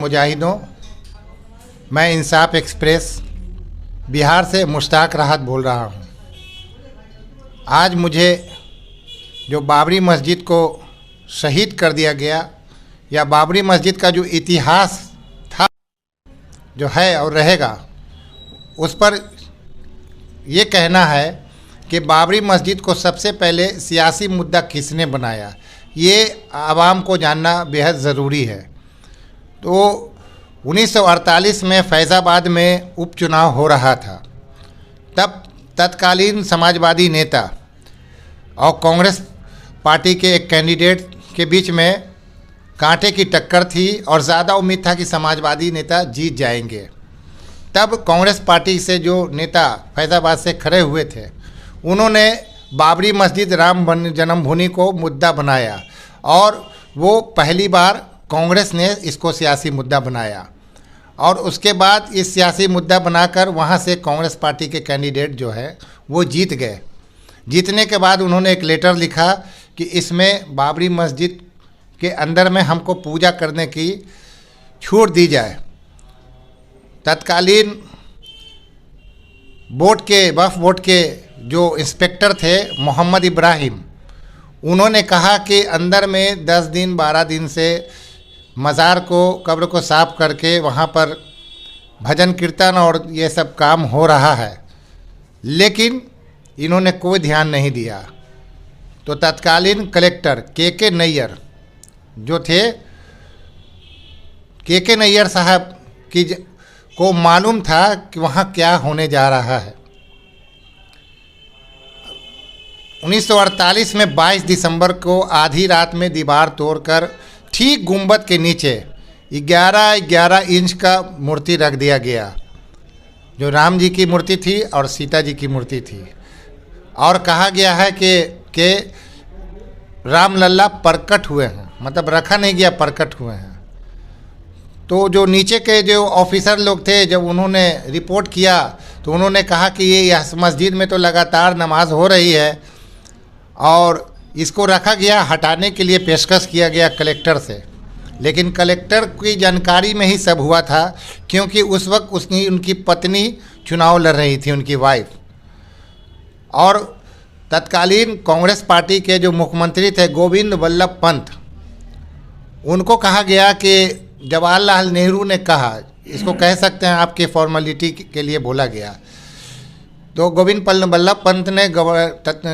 मुजाहिदों, मैं इंसाफ एक्सप्रेस बिहार से मुश्ताक राहत बोल रहा हूँ। आज मुझे जो बाबरी मस्जिद को शहीद कर दिया गया या बाबरी मस्जिद का जो इतिहास था, जो है और रहेगा, उस पर ये कहना है कि बाबरी मस्जिद को सबसे पहले सियासी मुद्दा किसने बनाया, ये आवाम को जानना बेहद ज़रूरी है। तो 1948 में फैज़ाबाद में उपचुनाव हो रहा था। तब तत्कालीन समाजवादी नेता और कांग्रेस पार्टी के एक कैंडिडेट के बीच में कांटे की टक्कर थी और ज़्यादा उम्मीद था कि समाजवादी नेता जीत जाएंगे। तब कांग्रेस पार्टी से जो नेता फैज़ाबाद से खड़े हुए थे, उन्होंने बाबरी मस्जिद राम जन्मभूमि को मुद्दा बनाया और वो पहली बार कांग्रेस ने इसको सियासी मुद्दा बनाया। और उसके बाद इस सियासी मुद्दा बनाकर वहाँ से कांग्रेस पार्टी के कैंडिडेट जो है वो जीत गए। जीतने के बाद उन्होंने एक लेटर लिखा कि इसमें बाबरी मस्जिद के अंदर में हमको पूजा करने की छूट दी जाए। तत्कालीन वक्फ बोर्ड के जो इंस्पेक्टर थे मोहम्मद इब्राहिम, उन्होंने कहा कि अंदर में 10 दिन 12 दिन से मज़ार को, कब्र को साफ करके वहाँ पर भजन कीर्तन और ये सब काम हो रहा है, लेकिन इन्होंने कोई ध्यान नहीं दिया। तो तत्कालीन कलेक्टर के नैयर जो थे, के नैयर साहब को मालूम था कि वहाँ क्या होने जा रहा है। 1948 में 22 दिसंबर को आधी रात में दीवार तोड़कर ठीक गुंबद के नीचे 11-11 इंच का मूर्ति रख दिया गया, जो राम जी की मूर्ति थी और सीता जी की मूर्ति थी। और कहा गया है कि राम लल्ला प्रकट हुए हैं, मतलब रखा नहीं गया, प्रकट हुए हैं। तो जो नीचे के जो ऑफिसर लोग थे, जब उन्होंने रिपोर्ट किया तो उन्होंने कहा कि ये मस्जिद में तो लगातार नमाज हो रही है और इसको रखा गया, हटाने के लिए पेशकश किया गया कलेक्टर से। लेकिन कलेक्टर की जानकारी में ही सब हुआ था, क्योंकि उस वक्त उनकी पत्नी चुनाव लड़ रही थी, उनकी वाइफ। और तत्कालीन कांग्रेस पार्टी के जो मुख्यमंत्री थे गोविंद वल्लभ पंत, उनको कहा गया कि जवाहरलाल नेहरू ने कहा, इसको कह सकते हैं आपके फॉर्मेलिटी के लिए बोला गया, तो गोविंद वल्लभ पंत ने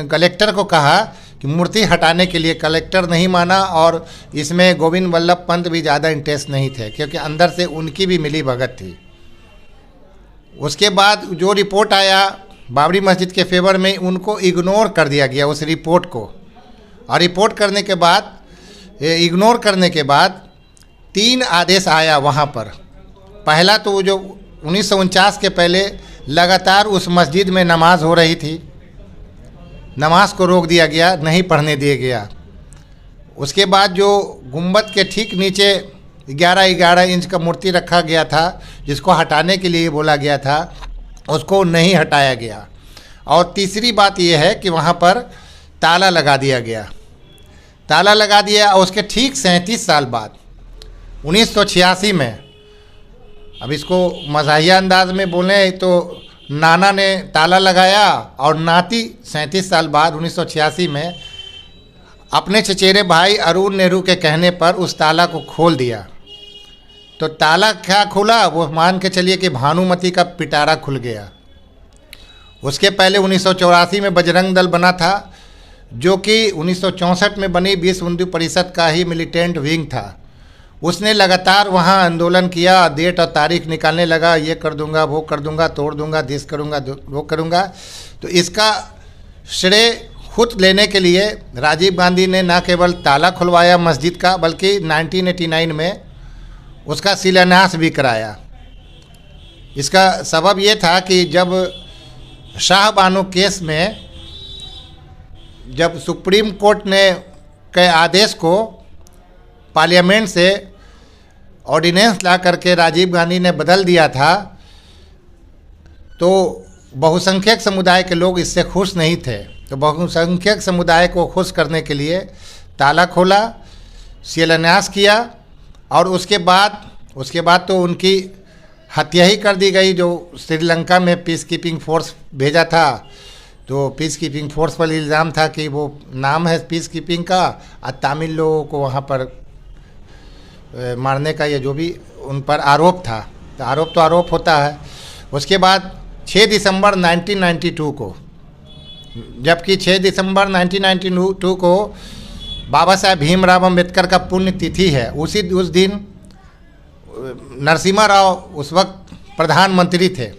कलेक्टर को कहा कि मूर्ति हटाने के लिए। कलेक्टर नहीं माना और इसमें गोविंद वल्लभ पंत भी ज़्यादा इंटरेस्ट नहीं थे, क्योंकि अंदर से उनकी भी मिली भगत थी। उसके बाद जो रिपोर्ट आया बाबरी मस्जिद के फेवर में, उनको इग्नोर कर दिया गया उस रिपोर्ट को। और रिपोर्ट करने के बाद, इग्नोर करने के बाद 3 आदेश आया वहाँ पर। पहला तो जो 1949 के पहले लगातार उस मस्जिद में नमाज हो रही थी, नमाज को रोक दिया गया, नहीं पढ़ने दिया गया। उसके बाद जो गुंबद के ठीक नीचे 11-11 इंच का मूर्ति रखा गया था, जिसको हटाने के लिए बोला गया था, उसको नहीं हटाया गया। और तीसरी बात यह है कि वहाँ पर ताला लगा दिया गया। ताला लगा दिया और उसके ठीक 37 साल बाद 1986 में, अब इसको मज़ाहिया अंदाज में बोलें तो नाना ने ताला लगाया और नाती 37 साल बाद 1986 में अपने चचेरे भाई अरुण नेहरू के कहने पर उस ताला को खोल दिया। तो ताला क्या खुला, वो मान के चलिए कि भानुमति का पिटारा खुल गया। उसके पहले 1984 में बजरंग दल बना था, जो कि 1964 में बनी विश्व हिंदू परिषद का ही मिलिटेंट विंग था। उसने लगातार वहाँ आंदोलन किया, डेट और तारीख निकालने लगा, ये कर दूंगा, वो कर दूंगा, तोड़ दूंगा, दिस करूंगा, वो करूंगा। तो इसका श्रेय खुद लेने के लिए राजीव गांधी ने न केवल ताला खुलवाया मस्जिद का, बल्कि 1989 में उसका शिलान्यास भी कराया। इसका सबब ये था कि जब शाह बानो केस में जब सुप्रीम कोर्ट ने के आदेश को पार्लियामेंट से ऑर्डिनेंस ला करके राजीव गांधी ने बदल दिया था, तो बहुसंख्यक समुदाय के लोग इससे खुश नहीं थे। तो बहुसंख्यक समुदाय को खुश करने के लिए ताला खोला, शिलान्यास किया और उसके बाद उसके बाद तो उनकी हत्या ही कर दी गई। जो श्रीलंका में पीस कीपिंग फोर्स भेजा था, तो पीस कीपिंग फोर्स पर इल्ज़ाम था कि वो नाम है पीस कीपिंग का, और तमिल लोगों को वहाँ पर मारने का ये जो भी उन पर आरोप था, तो आरोप होता है। उसके बाद 6 दिसंबर 1992 को, जबकि 6 दिसंबर 1992 को बाबा साहेब भीमराव अम्बेडकर का पुण्य तिथि है, उस दिन नरसिम्हा राव उस वक्त प्रधानमंत्री थे,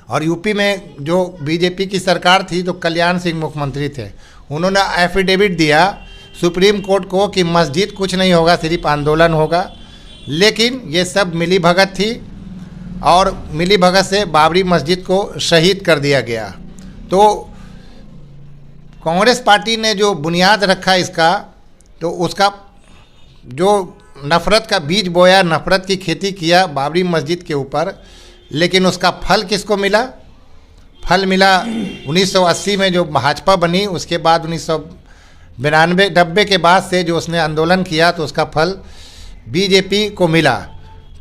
और यूपी में जो बीजेपी की सरकार थी तो कल्याण सिंह मुख्यमंत्री थे। उन्होंने एफिडेविट दिया सुप्रीम कोर्ट को कि मस्जिद कुछ नहीं होगा, सिर्फ आंदोलन होगा। लेकिन ये सब मिली भगत थी, और मिली भगत से बाबरी मस्जिद को शहीद कर दिया गया। तो कांग्रेस पार्टी ने जो बुनियाद रखा इसका, तो उसका जो नफ़रत का बीज बोया, नफ़रत की खेती किया बाबरी मस्जिद के ऊपर, लेकिन उसका फल किसको मिला? फल मिला 1980 में जो भाजपा बनी, उसके बाद 1992 के बाद से जो उसने आंदोलन किया, तो उसका फल बीजेपी को मिला।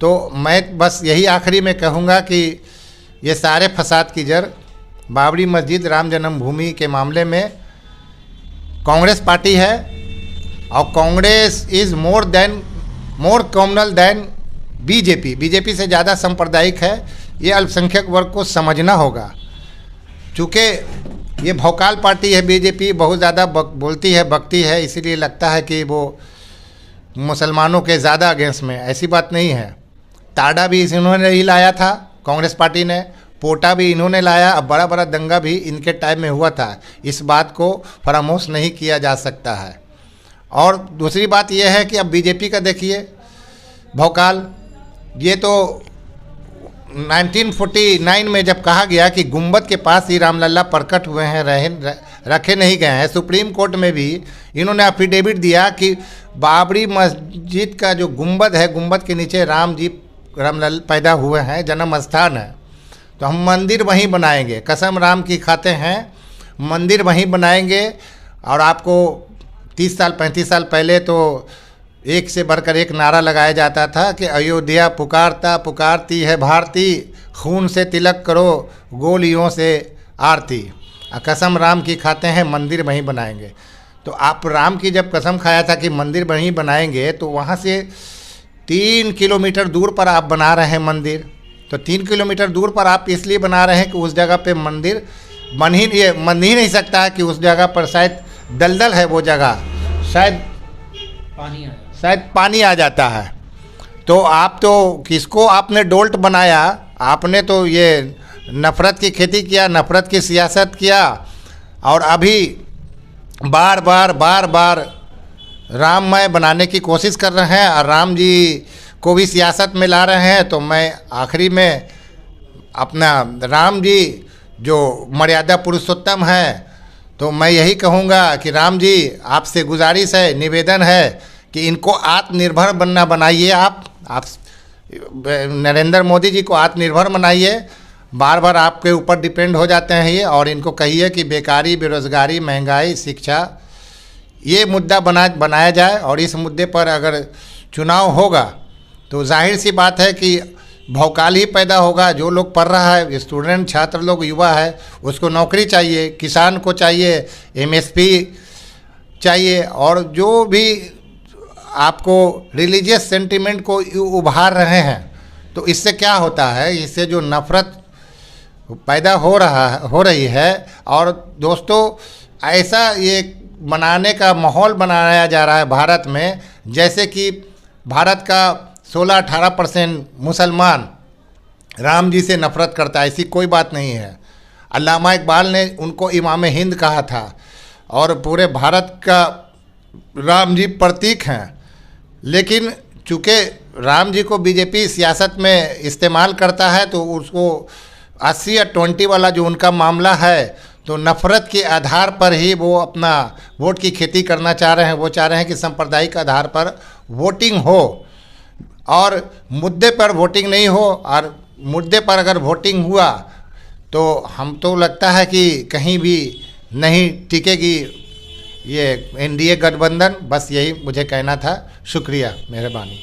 तो मैं बस यही आखिरी में कहूँगा कि ये सारे फसाद की जड़ बाबरी मस्जिद राम जन्मभूमि के मामले में कांग्रेस पार्टी है, और Congress is more communal than BJP से ज़्यादा सांप्रदायिक है। ये अल्पसंख्यक वर्ग को समझना होगा। चूँकि ये भौकाल पार्टी है बीजेपी, बहुत ज़्यादा बोलती है, बकती है, इसीलिए लगता है कि वो मुसलमानों के ज़्यादा अगेंस्ट में। ऐसी बात नहीं है। ताड़ा भी इन्होंने ही लाया था, कांग्रेस पार्टी ने, पोटा भी इन्होंने लाया, अब बड़ा बड़ा दंगा भी इनके टाइम में हुआ था। इस बात को फरामोश नहीं किया जा सकता है। और दूसरी बात यह है कि अब बीजेपी का देखिए भौकाल, ये तो 1949 में जब कहा गया कि गुंबद के पास ही रामलला प्रकट हुए हैं, रखे नहीं गए हैं, सुप्रीम कोर्ट में भी इन्होंने एफिडेविट दिया कि बाबरी मस्जिद का जो गुंबद है, गुंबद के नीचे रामलला पैदा हुए हैं, जन्म स्थान है, तो हम मंदिर वहीं बनाएंगे। कसम राम की खाते हैं, मंदिर वहीं बनाएंगे। और आपको 30 साल 35 साल पहले तो एक से बढ़कर एक नारा लगाया जाता था कि अयोध्या पुकारती है भारती, खून से तिलक करो गोलियों से आरती, कसम राम की खाते हैं, मंदिर वहीं बनाएंगे। तो आप राम की जब कसम खाया था कि मंदिर वहीं बनाएंगे, तो वहाँ से 3 किलोमीटर दूर पर आप बना रहे हैं मंदिर। तो 3 किलोमीटर दूर पर आप इसलिए बना रहे हैं कि उस जगह पे मंदिर बन ही नहीं सकता है, कि उस जगह पर शायद दलदल है, वो जगह शायद पानी आ जाता है। तो आप तो किसको आपने डोल्ट बनाया? आपने तो ये नफ़रत की खेती किया, नफ़रत की सियासत किया, और अभी बार बार राममय बनाने की कोशिश कर रहे हैं, और राम जी को भी सियासत में ला रहे हैं। तो मैं आखिरी में अपना राम जी जो मर्यादा पुरुषोत्तम है, तो मैं यही कहूँगा कि राम जी आपसे गुजारिश है, निवेदन है कि इनको आत्मनिर्भर बनाइए। आप नरेंद्र मोदी जी को आत्मनिर्भर बनाइए। बार बार आपके ऊपर डिपेंड हो जाते हैं ये, और इनको कहिए कि बेकारी, बेरोज़गारी, महंगाई, शिक्षा, ये मुद्दा बनाया जाए। और इस मुद्दे पर अगर चुनाव होगा तो जाहिर सी बात है कि भौकाल ही पैदा होगा। जो लोग पढ़ रहा है, स्टूडेंट, छात्र लोग, युवा है, उसको नौकरी चाहिए, किसान को चाहिए एमएसपी चाहिए, और जो भी आपको रिलीजियस सेंटिमेंट को उभार रहे हैं। तो इससे क्या होता है? इससे जो नफ़रत पैदा हो रही है। और दोस्तों, ऐसा ये बनाने का माहौल बनाया जा रहा है भारत में, जैसे कि भारत का 16-18% मुसलमान राम जी से नफ़रत करता है। ऐसी कोई बात नहीं है। अल्लामा इकबाल ने उनको इमाम हिंद कहा था, और पूरे भारत का राम जी प्रतीक हैं। लेकिन चूँकि राम जी को बीजेपी सियासत में इस्तेमाल करता है, तो उसको 80 या 20 वाला जो उनका मामला है, तो नफ़रत के आधार पर ही वो अपना वोट की खेती करना चाह रहे हैं। वो चाह रहे हैं कि सांप्रदायिक आधार पर वोटिंग हो, और मुद्दे पर वोटिंग नहीं हो। और मुद्दे पर अगर वोटिंग हुआ तो हम तो लगता है कि कहीं भी नहीं टिकेगी ये एनडीए गठबंधन। बस यही मुझे कहना था। शुक्रिया, मेहरबानी।